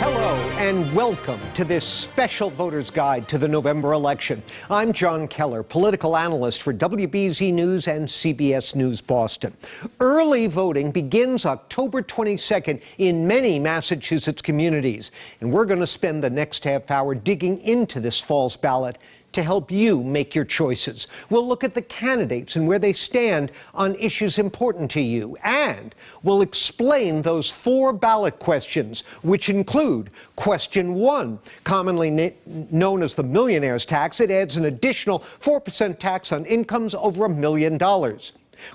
Hello and welcome to this special voter's guide to the November election. I'm Jon Keller, political analyst for WBZ News and CBS News Boston. Early voting begins October 22nd in many Massachusetts communities, and we're going to spend the next half hour digging into this fall's ballot to help you make your choices. We'll look at the candidates and where they stand on issues important to you. And we'll explain those 4 ballot questions, which include question 1, commonly known as the millionaire's tax. It adds an additional 4% tax on incomes over $1 million.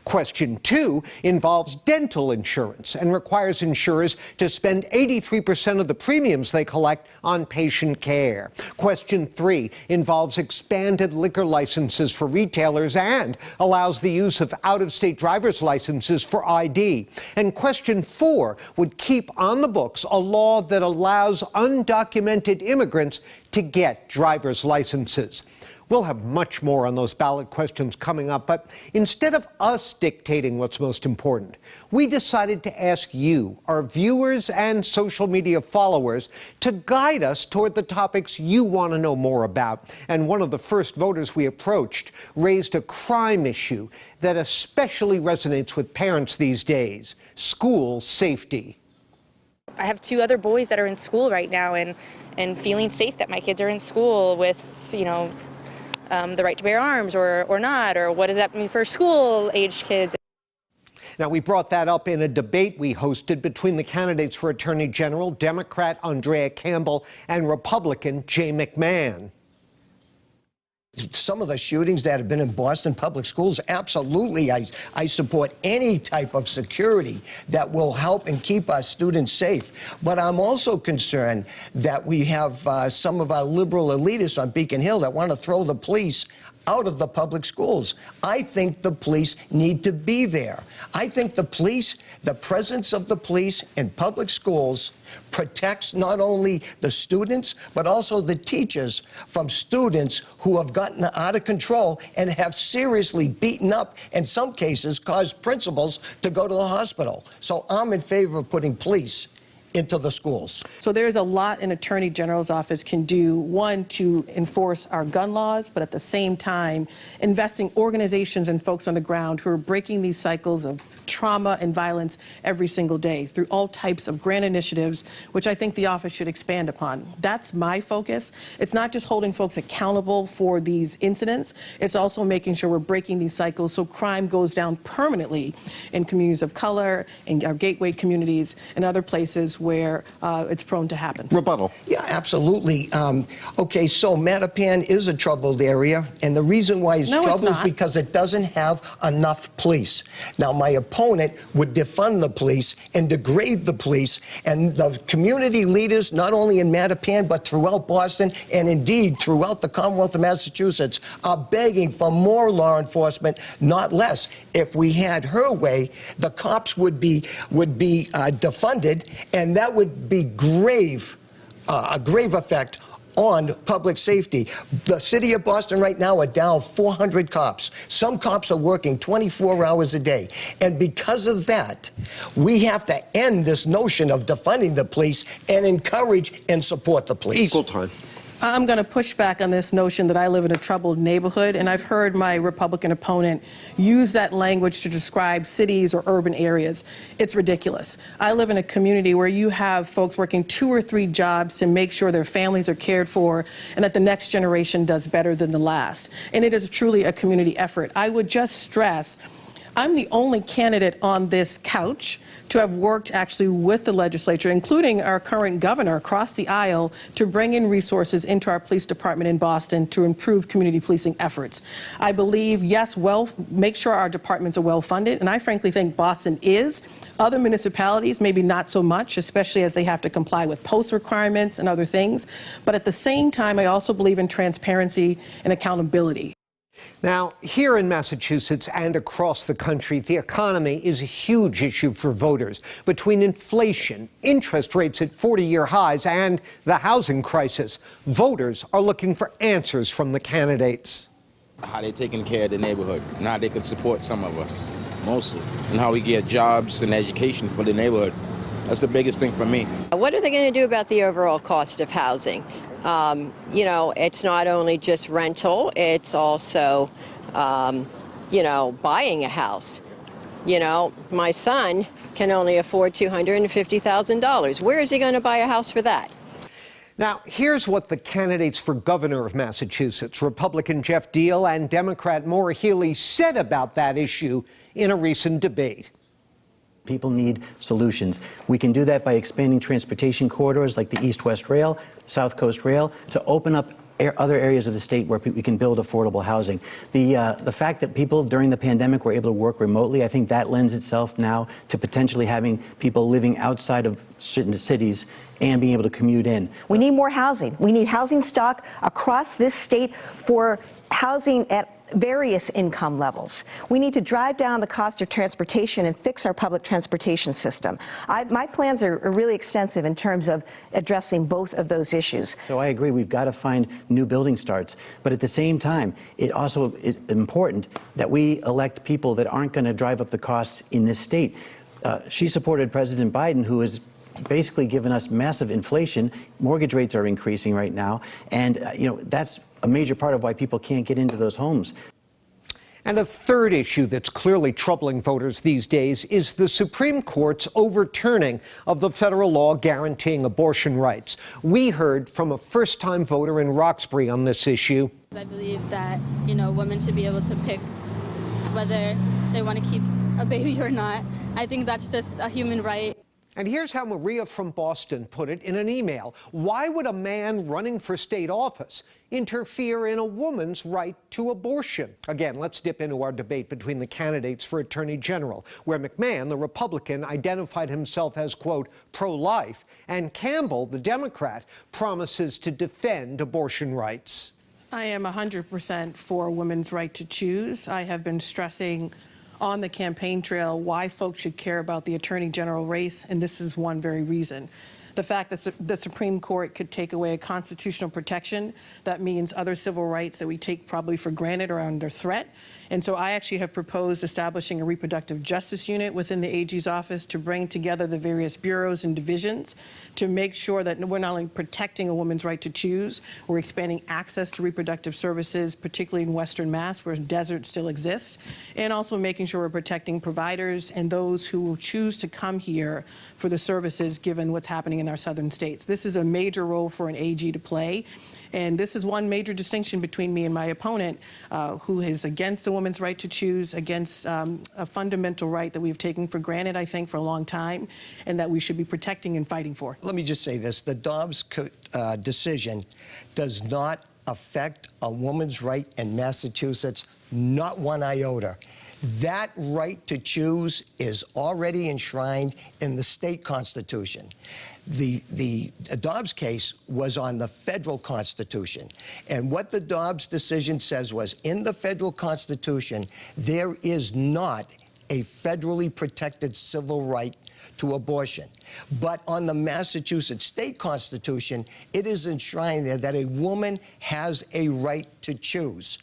Question 2 involves dental insurance and requires insurers to spend 83% of the premiums they collect on patient care. Question 3 involves expanded liquor licenses for retailers and allows the use of out-of-state driver's licenses for ID. And question 4 would keep on the books a law that allows undocumented immigrants to get driver's licenses. We'll have much more on those ballot questions coming up, but instead of us dictating what's most important, we decided to ask you, our viewers and social media followers, to guide us toward the topics you want to know more about. And one of the first voters we approached raised a crime issue that especially resonates with parents these days: school safety. I have 2 other boys that are in school right now and feeling safe that my kids are in school with, the right to bear arms or not, or what does that mean for school-aged kids? Now, we brought that up in a debate we hosted between the candidates for Attorney General, Democrat Andrea Campbell and Republican Jay McMahon. Some of the shootings that have been in Boston public schools, absolutely, I support any type of security that will help and keep our students safe. But I'm also concerned that we have some of our liberal elitists on Beacon Hill that want to throw the police out of the public schools. I think the police need to be there. I think the police, the presence of the police in public schools protects not only the students, but also the teachers from students who have gotten out of control and have seriously beaten up, in some cases, caused principals to go to the hospital. So I'm in favor of putting police into the schools. So there is a lot an Attorney General's office can do, one, to enforce our gun laws, but at the same time, investing organizations and folks on the ground who are breaking these cycles of trauma and violence every single day through all types of grant initiatives, which I think the office should expand upon. That's my focus. It's not just holding folks accountable for these incidents, it's also making sure we're breaking these cycles so crime goes down permanently in communities of color, in our gateway communities, and other places where it's prone to happen. Rebuttal. Yeah, absolutely. Okay, so Mattapan is a troubled area, and the reason why it's troubled is because it doesn't have enough police. Now, my opponent would defund the police and degrade the police, and the community leaders, not only in Mattapan, but throughout Boston, and indeed throughout the Commonwealth of Massachusetts, are begging for more law enforcement, not less. If we had her way, the cops would be defunded, and that would be a grave effect on public safety. The city of Boston right now are down 400 cops. Some cops are working 24 hours a day. And because of that, we have to end this notion of defunding the police and encourage and support the police. Equal time. I'm going to push back on this notion that I live in a troubled neighborhood, and I've heard my Republican opponent use that language to describe cities or urban areas. It's ridiculous. I live in a community where you have folks working 2 or 3 jobs to make sure their families are cared for and that the next generation does better than the last. And it is truly a community effort. I would just stress, I'm the only candidate on this couch to have worked actually with the legislature, including our current governor, across the aisle to bring in resources into our police department in Boston to improve community policing efforts. I believe, yes, make sure our departments are well funded, and I frankly think Boston is. Other municipalities, maybe not so much, especially as they have to comply with post requirements and other things. But at the same time, I also believe in transparency and accountability. Now, here in Massachusetts and across the country, the economy is a huge issue for voters. Between inflation, interest rates at 40-year highs, and the housing crisis, voters are looking for answers from the candidates. How they're taking care of the neighborhood, and how they can support some of us, mostly, and how we get jobs and education for the neighborhood. That's the biggest thing for me. What are they going to do about the overall cost of housing? You know, it's not only just rental, it's also, you know, buying a house. You know, my son can only afford $250,000. Where is he going to buy a house for that? Now, here's what the candidates for governor of Massachusetts, Republican Jeff Deal and Democrat Maura Healey, said about that issue in a recent debate. People need solutions. We can do that by expanding transportation corridors like the East-West Rail, South Coast Rail, to open up other areas of the state where we can build affordable housing. The fact that people during the pandemic were able to work remotely, I think that lends itself now to potentially having people living outside of certain cities and being able to commute in. We need more housing. We need housing stock across this state for housing at various income levels. We need to drive down the cost of transportation and fix our public transportation system. My plans are really extensive in terms of addressing both of those issues. So I agree, we've got to find new building starts. But at the same time, it also is important that we elect people that aren't going to drive up the costs in this state. She supported President Biden, who has basically given us massive inflation. Mortgage rates are increasing right now. And, you know, that's a major part of why people can't get into those homes. And a third issue that's clearly troubling voters these days is the Supreme Court's overturning of the federal law guaranteeing abortion rights. We heard from a first-time voter in Roxbury on this issue. I believe that, you know, women should be able to pick whether they want to keep a baby or not. I think that's just a human right. And here's how Maria from Boston put it in an email. Why would a man running for state office interfere in a woman's right to abortion? Again, let's dip into our debate between the candidates for Attorney General, where McMahon, the Republican, identified himself as, quote, pro-life, and Campbell, the Democrat, promises to defend abortion rights. I am 100% for women's right to choose. I have been stressing on the campaign trail why folks should care about the Attorney General race, and this is one very reason. The fact that the Supreme Court could take away a constitutional protection, that means other civil rights that we take probably for granted are under threat. And so I actually have proposed establishing a reproductive justice unit within the AG's office to bring together the various bureaus and divisions to make sure that we're not only protecting a woman's right to choose, we're expanding access to reproductive services, particularly in Western Mass, where deserts still exist, and also making sure we're protecting providers and those who will choose to come here for the services given what's happening in our southern states. This is a major role for an AG to play. And this is one major distinction between me and my opponent, who is against a woman's right to choose, against a fundamental right that we've taken for granted, I think, for a long time, and that we should be protecting and fighting for. Let me just say this. The Dobbs decision does not affect a woman's right in Massachusetts, not one iota. That right to choose is already enshrined in the state constitution. The Dobbs case was on the federal constitution. And what the Dobbs decision says was, in the federal constitution, there is not a federally protected civil right to abortion. But on the Massachusetts state constitution, it is enshrined there that a woman has a right to choose.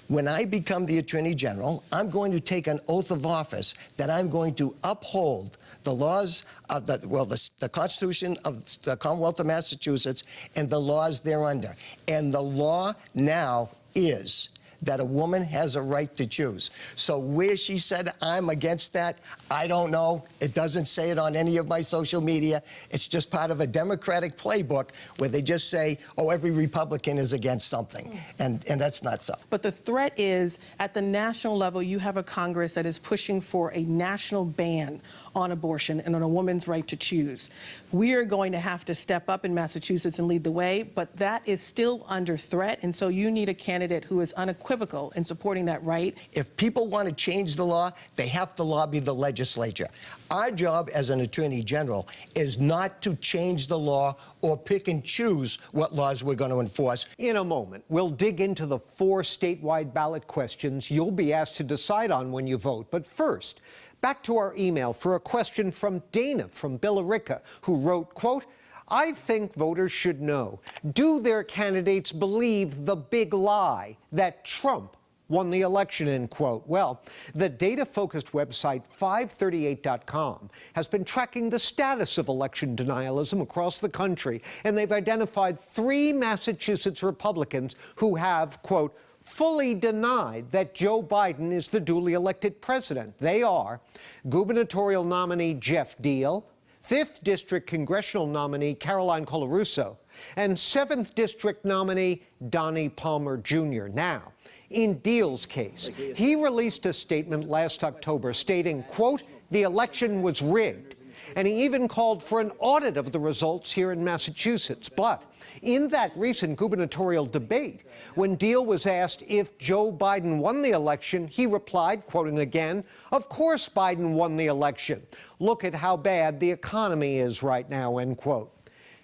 When I become the Attorney General, I'm going to take an oath of office that I'm going to uphold the laws of the Constitution of the Commonwealth of Massachusetts and the laws thereunder. And the law now is that a woman has a right to choose. So where she said I'm against that, I don't know. It doesn't say it on any of my social media. It's just part of a Democratic playbook where they just say, oh, every Republican is against something. And that's not so. But the threat is, at the national level, you have a Congress that is pushing for a national ban on abortion and on a woman's right to choose. We are going to have to step up in Massachusetts and lead the way, but that is still under threat, and so you need a candidate who is unequivocal in supporting that right. If people want to change the law, they have to lobby the legislature. Our job as an Attorney General is not to change the law or pick and choose what laws we're going to enforce. In a moment, we'll dig into the 4 statewide ballot questions you'll be asked to decide on when you vote. But first, back to our email for a question from Dana from Billerica, who wrote, quote, I think voters should know, do their candidates believe the big lie that Trump won the election, end quote. Well, the data-focused website 538.com has been tracking the status of election denialism across the country, and they've identified 3 Massachusetts Republicans who have, quote, fully denied that Joe Biden is the duly elected president. They are gubernatorial nominee Jeff Deal, 5th District congressional nominee Caroline Colarusso, and 7th District nominee Donnie Palmer Jr. Now, in Deal's case, he released a statement last October stating, quote, the election was rigged. And he even called for an audit of the results here in Massachusetts. But in that recent gubernatorial debate, when Deal was asked if Joe Biden won the election, he replied, quoting again, of course Biden won the election. Look at how bad the economy is right now, end quote.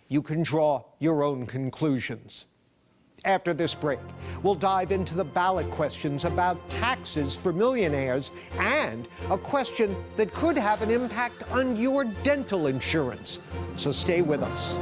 You can draw your own conclusions. After this break, we'll dive into the ballot questions about taxes for millionaires and a question that could have an impact on your dental insurance. So stay with us.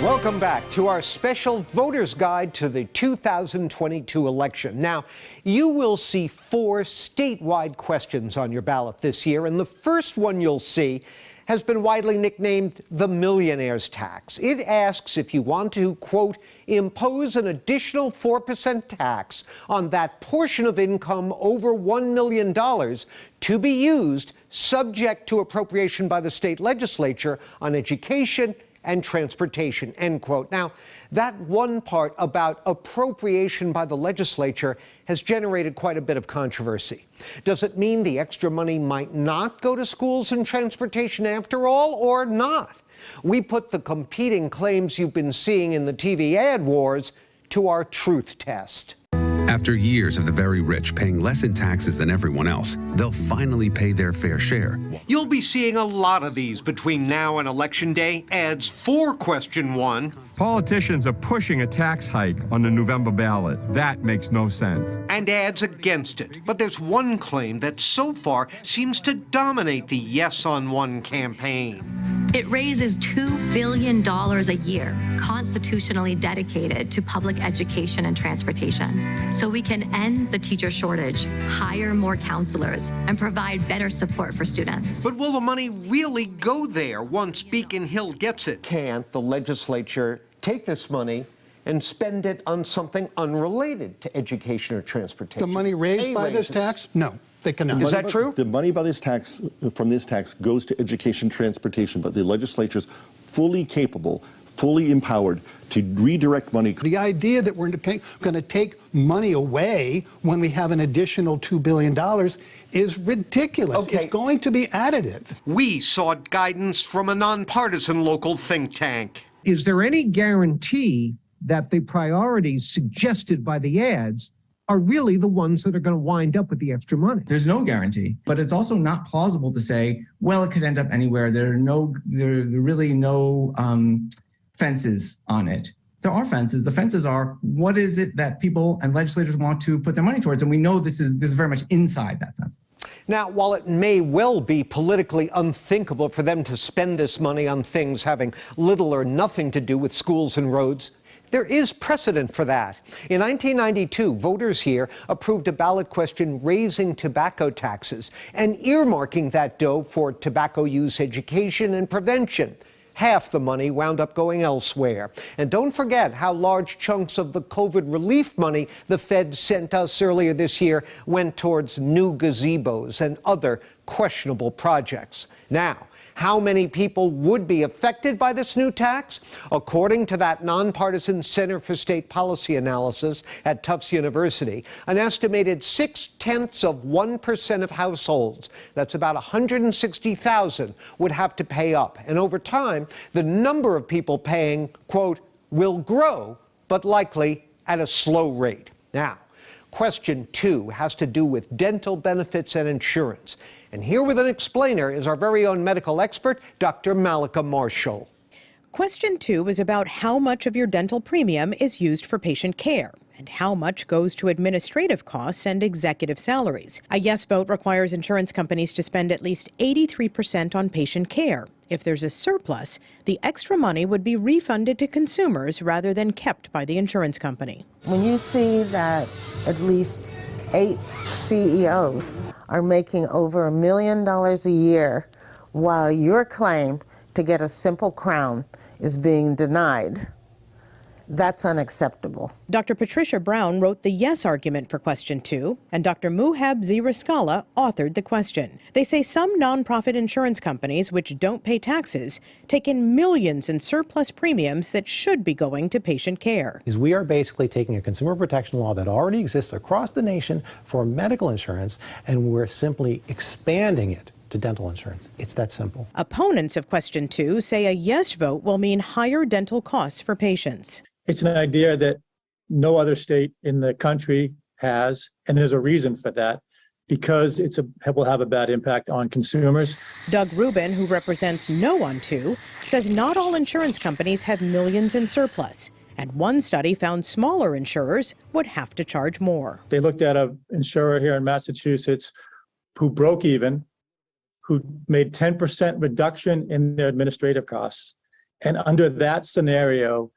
Welcome back to our special voter's guide to the 2022 election. Now, you will see 4 statewide questions on your ballot this year, and the first one you'll see has been widely nicknamed the millionaire's tax. It asks if you want to, quote, impose an additional 4% tax on that portion of income over $1 million to be used subject to appropriation by the state legislature on education and transportation, end quote. Now, that one part about appropriation by the legislature has generated quite a bit of controversy. Does it mean the extra money might not go to schools and transportation after all, or not? We put the competing claims you've been seeing in the TV ad wars to our truth test. After years of the very rich paying less in taxes than everyone else, they'll finally pay their fair share. You'll be seeing a lot of these between now and Election Day. Ads for question 1. Politicians are pushing a tax hike on the November ballot. That makes no sense. And ads against it. But there's one claim that so far seems to dominate the Yes on One campaign. It raises $2 billion a year, constitutionally dedicated to public education and transportation, so we can end the teacher shortage, hire more counselors, and provide better support for students. But will the money really go there once Beacon Hill gets it? Can't the legislature take this money and spend it on something unrelated to education or transportation? The money raised by this tax? No. They cannot. Is that true? The money by this tax, from this tax, goes to education, transportation, but the legislature's fully capable, fully empowered to redirect money. The idea that we're going to take money away when we have an additional $2 billion is ridiculous. Okay. It's going to be additive. We sought guidance from a nonpartisan local think tank. Is there any guarantee that the priorities suggested by the ads are really the ones that are going to wind up with the extra money? There's no guarantee, but it's also not plausible to say, well, it could end up anywhere. There are really no fences on it. There are fences. The fences are, what is it that people and legislators want to put their money towards? And we know this is very much inside that fence. Now, while it may well be politically unthinkable for them to spend this money on things having little or nothing to do with schools and roads, there is precedent for that. In 1992, voters here approved a ballot question raising tobacco taxes and earmarking that dough for tobacco use education and prevention. Half the money wound up going elsewhere. And don't forget how large chunks of the COVID relief money the Fed sent us earlier this year went towards new gazebos and other questionable projects. Now, how many people would be affected by this new tax? According to that nonpartisan Center for State Policy analysis at Tufts University, an estimated 0.6% of households, that's about 160,000, would have to pay up. And over time, the number of people paying, quote, will grow, but likely at a slow rate. Now, question 2 has to do with dental benefits and insurance. And here with an explainer is our very own medical expert, Dr. Malika Marshall. Question 2 is about how much of your dental premium is used for patient care. and how much goes to administrative costs and executive salaries. A yes vote requires insurance companies to spend at least 83% on patient care. If there's a surplus, the extra money would be refunded to consumers rather than kept by the insurance company. When you see that at least 8 CEOs are making over $1 million a year while your claim to get a simple crown is being denied, that's unacceptable. Dr. Patricia Brown wrote the yes argument for question 2, and Dr. Muhab Ziraskala authored the question. They say some nonprofit insurance companies, which don't pay taxes, take in millions in surplus premiums that should be going to patient care. We are basically taking a consumer protection law that already exists across the nation for medical insurance, and we're simply expanding it to dental insurance. It's that simple. Opponents of question 2 say a yes vote will mean higher dental costs for patients. It's an idea that no other state in the country has, and there's a reason for that, because it will have a bad impact on consumers. Doug Rubin, who represents no on 2, says not all insurance companies have millions in surplus, and one study found smaller insurers would have to charge more. They looked at an insurer here in Massachusetts who broke even, who made 10% reduction in their administrative costs. And under that scenario,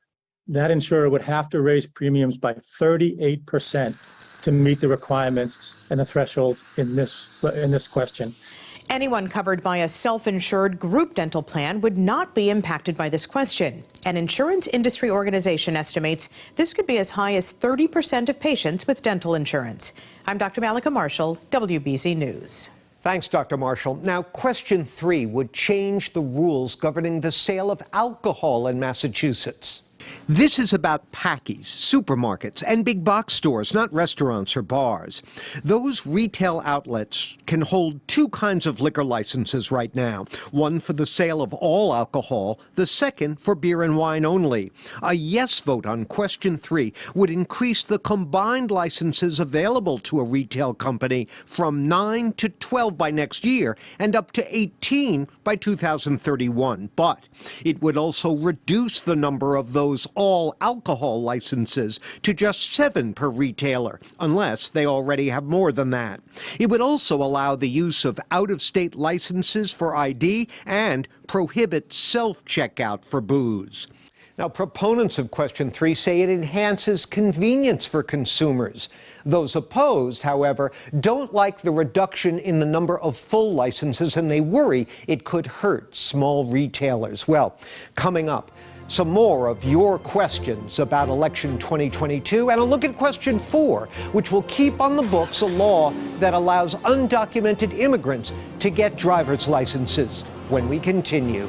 that insurer would have to raise premiums by 38% to meet the requirements and the thresholds in this question. Anyone covered by a self-insured group dental plan would not be impacted by this question. An insurance industry organization estimates this could be as high as 30% of patients with dental insurance. I'm Dr. Malika Marshall, WBZ News. Thanks, Dr. Marshall. Now, question 3 would change the rules governing the sale of alcohol in Massachusetts. This is about Packies, supermarkets, and big box stores, not restaurants or bars. Those retail outlets can hold 2 kinds of liquor licenses right now. One for the sale of all alcohol, the second for beer and wine only. A yes vote on question 3 would increase the combined licenses available to a retail company from 9 to 12 by next year and up to 18 by 2031. But it would also reduce the number of those all alcohol licenses to just 7 per retailer, unless they already have more than that. It would also allow the use of out-of-state licenses for ID and prohibit self-checkout for booze. Now, proponents of question 3 say it enhances convenience for consumers. Those opposed, however, don't like the reduction in the number of full licenses, and they worry it could hurt small retailers. Well, coming up, some more of your questions about election 2022 and a look at question 4, which will keep on the books a law that allows undocumented immigrants to get driver's licenses, when we continue.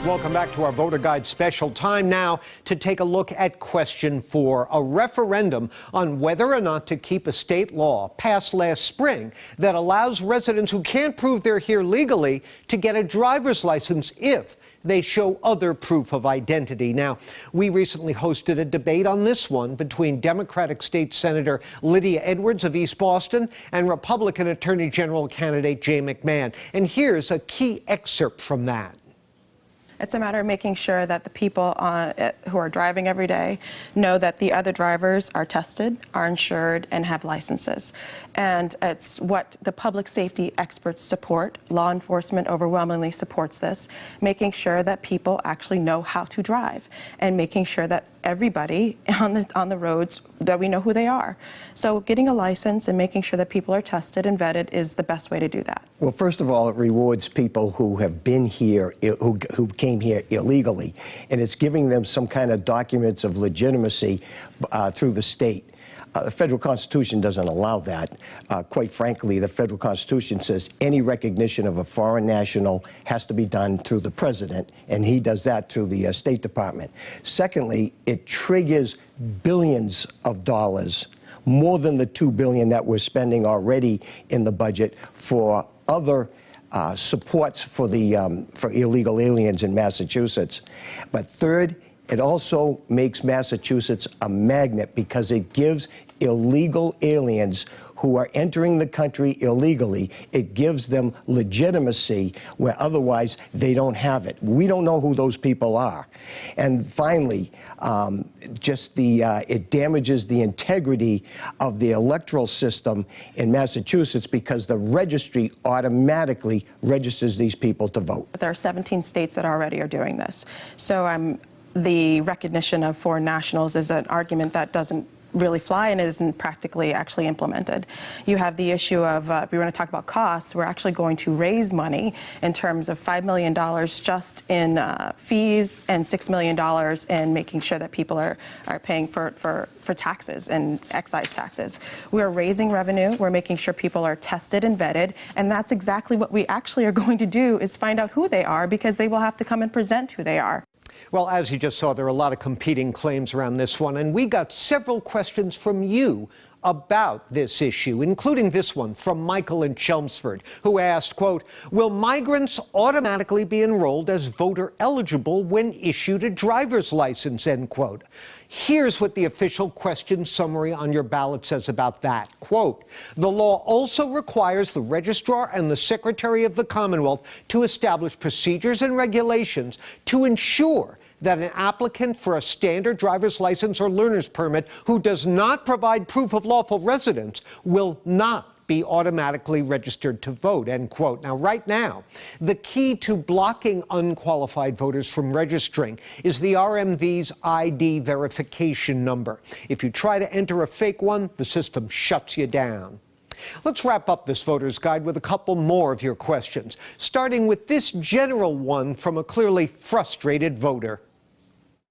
Welcome back to our Voter Guide special. Time now to take a look at question 4, a referendum on whether or not to keep a state law passed last spring that allows residents who can't prove they're here legally to get a driver's license if they show other proof of identity. Now, we recently hosted a debate on this one between Democratic State Senator Lydia Edwards of East Boston and Republican Attorney General candidate Jay McMahon. And here's a key excerpt from that. It's a matter of making sure that the people who are driving every day know that the other drivers are tested, are insured, and have licenses. And it's what the public safety experts support. Law enforcement overwhelmingly supports this, making sure that people actually know how to drive and making sure that everybody on the roads, that we know who they are. So getting a license and making sure that people are tested and vetted is the best way to do that. Well, first of all, it rewards people who have been here, who came here illegally, and it's giving them some kind of documents of legitimacy through the state. The federal Constitution doesn't allow that. Quite frankly, the federal Constitution says any recognition of a foreign national has to be done through the president, and he does that through the State Department. Secondly, it triggers billions of dollars, more than the $2 billion that we're spending already in the budget for other supports for illegal aliens in Massachusetts. But third, It also makes Massachusetts a magnet because it gives illegal aliens who are entering the country illegally, it gives them legitimacy where otherwise they don't have it. We don't know who those people are. And finally, it damages the integrity of the electoral system in Massachusetts because the registry automatically registers these people to vote. There are 17 states that already are doing this. So the recognition of foreign nationals is an argument that doesn't really fly and isn't practically actually implemented. You have the issue of, if we want to talk about costs, we're actually going to raise money in terms of $5 million just in fees and $6 million in making sure that people are paying for taxes and excise taxes. We're raising revenue, we're making sure people are tested and vetted, and that's exactly what we actually are going to do is find out who they are because they will have to come and present who they are. Well, as you just saw, there are a lot of competing claims around this one, and we got several questions from you about this issue, including this one from Michael in Chelmsford, who asked, quote, will migrants automatically be enrolled as voter eligible when issued a driver's license, end quote. Here's what the official question summary on your ballot says about that. Quote, the law also requires the registrar and the Secretary of the Commonwealth to establish procedures and regulations to ensure that an applicant for a standard driver's license or learner's permit who does not provide proof of lawful residence will not be automatically registered to vote, end quote. Now, right now, the key to blocking unqualified voters from registering is the RMV's ID verification number. If you try to enter a fake one, the system shuts you down. Let's wrap up this voter's guide with a couple more of your questions, starting with this general one from a clearly frustrated voter.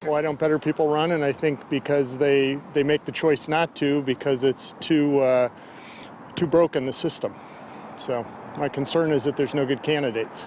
Why don't better people run? And I think because they make the choice not to because it's too broken, the system. So my concern is that there's no good candidates.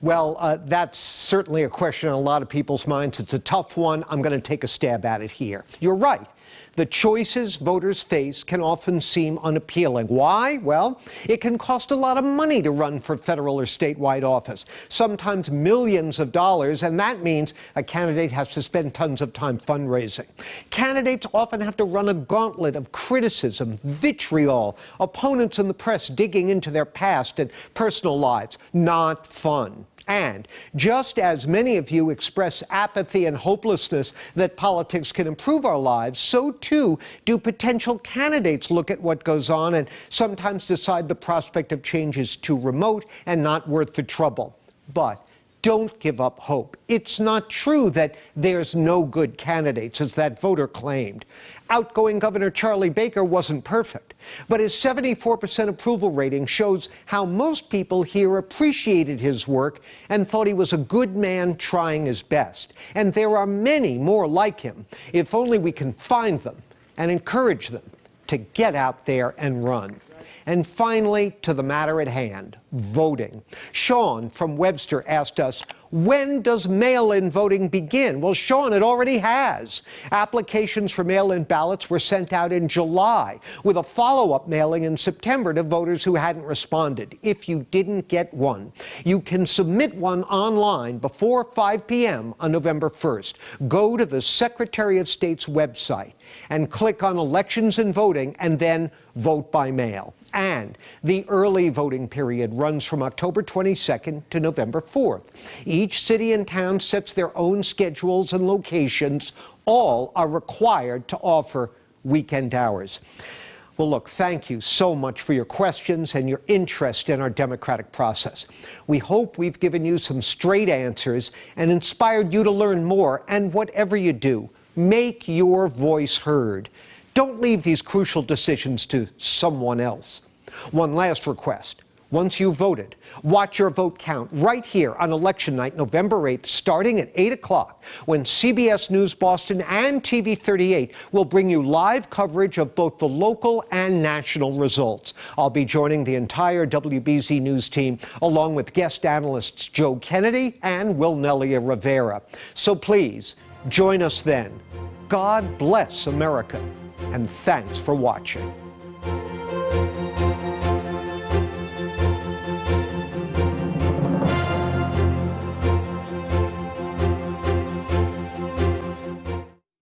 Well, that's certainly a question on a lot of people's minds. It's a tough one. I'm going to take a stab at it here. You're right. The choices voters face can often seem unappealing. Why? Well, it can cost a lot of money to run for federal or statewide office, sometimes millions of dollars, and that means a candidate has to spend tons of time fundraising. Candidates often have to run a gauntlet of criticism, vitriol, opponents in the press digging into their past and personal lives. Not fun. And just as many of you express apathy and hopelessness that politics can improve our lives, so too do potential candidates look at what goes on and sometimes decide the prospect of change is too remote and not worth the trouble. But don't give up hope. It's not true that there's no good candidates, as that voter claimed. Outgoing Governor Charlie Baker wasn't perfect, but his 74% approval rating shows how most people here appreciated his work and thought he was a good man trying his best. And there are many more like him, if only we can find them and encourage them to get out there and run. And finally, to the matter at hand, voting. Sean from Webster asked us, when does mail-in voting begin? Well, Sean, it already has. Applications for mail-in ballots were sent out in July, with a follow-up mailing in September to voters who hadn't responded. If you didn't get one, you can submit one online before 5 p.m. on November 1st. Go to the Secretary of State's website and click on Elections and Voting, and then vote by mail. And the early voting period runs from October 22nd to November 4th. Each city and town sets their own schedules and locations. All are required to offer weekend hours. Well, look, thank you so much for your questions and your interest in our democratic process. We hope we've given you some straight answers and inspired you to learn more. And whatever you do, make your voice heard. Don't leave these crucial decisions to someone else. One last request. Once you've voted, watch your vote count right here on election night, November 8th, starting at 8 o'clock, when CBS News Boston and TV 38 will bring you live coverage of both the local and national results. I'll be joining the entire WBZ News team, along with guest analysts Joe Kennedy and Wilnelia Rivera. So please, join us then. God bless America, and thanks for watching.